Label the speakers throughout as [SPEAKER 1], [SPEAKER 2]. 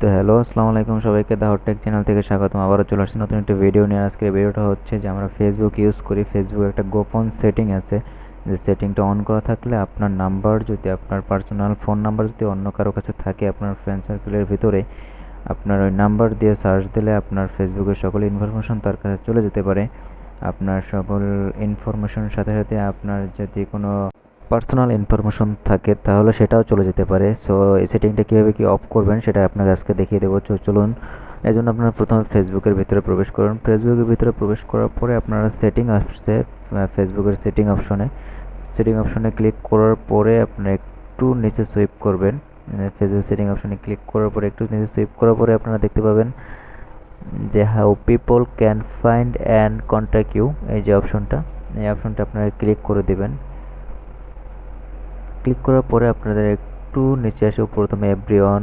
[SPEAKER 1] তো হ্যালো, আসসালামু আলাইকুম সবাইকে। দা হট টেক চ্যানেল থেকে স্বাগতম। আবারও চলে আসছি নতুন একটা ভিডিও নিয়ে। আজকের ভিডিওটা হচ্ছে যে আমরা ফেসবুক ইউজ করি। ফেসবুকে একটা গোপন সেটিং আছে, যে সেটিংটা অন করা থাকলে আপনার নাম্বার যদি, আপনার পার্সোনাল ফোন নাম্বার যদি অন্য কারো কাছে থাকে আপনার ফ্রেন্ড সার্কেলের ভিতরে, আপনার ওই নাম্বার দিয়ে সার্চ দিলে আপনার ফেসবুকের সকল ইনফরমেশন তার কাছে চলে যেতে পারে। আপনার সকল ইনফরমেশনের সাথে সাথে আপনার যদি কোনো পার্সোনাল ইনফরমেশন থাকে তাহলে সেটাও চলে যেতে পারে। সো এই সেটিংটা কীভাবে কি অফ করবেন সেটা আপনাকে আজকে দেখিয়ে দেবো। চলুন, এই জন্য আপনারা প্রথমে ফেসবুকের ভিতরে প্রবেশ করুন। ফেসবুকের ভিতরে প্রবেশ করার পরে আপনারা সেটিং আসছে, ফেসবুকের সেটিং অপশনে ক্লিক করার পরে আপনারা একটু নিচে সুইপ করবেন। ফেসবুক সেটিং অপশনে ক্লিক করার পরে একটু নিচে সুইপ করার পরে আপনারা দেখতে পাবেন যে how people can find and contact you, এই অপশনটা আপনারা ক্লিক করে দেবেন। ক্লিক করার পরে আপনাদের একটু নিচে আসে, প্রথমে এভরিওয়ান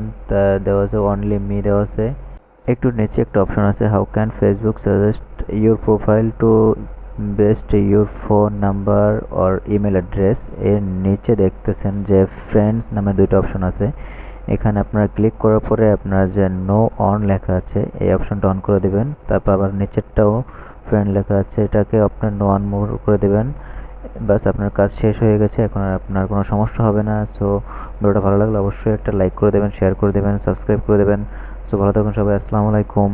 [SPEAKER 1] দেওয়া আছে, অনলি মি দেওয়া আছে। একটু নিচে একটা অপশন আছে how can Facebook suggest your profile to best your phone number or email address. এর নিচে দেখতেছেন যে ফ্রেন্ডস নামে দুইটা অপশন আছে। এখানে আপনারা ক্লিক করার পরে আপনারা যে নো অন লেখা আছে এই অপশনটা অন করে দেবেন। তারপর আবার নিচেরটাও ফ্রেন্ড লেখা আছে, এটাকে আপনার নো অন মোর করে দেবেন। বাস, আপনার কাজ শেষ হয়ে গেছে, এখন আর আপনার কোনো সমস্যা হবে না। সো ভিডিওটা ভালো লাগলে অবশ্যই একটা লাইক করে দেবেন, শেয়ার করে দেবেন, সাবস্ক্রাইব করে দেবেন। সো ভালো থাকুন সবাই, আসসালামু আলাইকুম।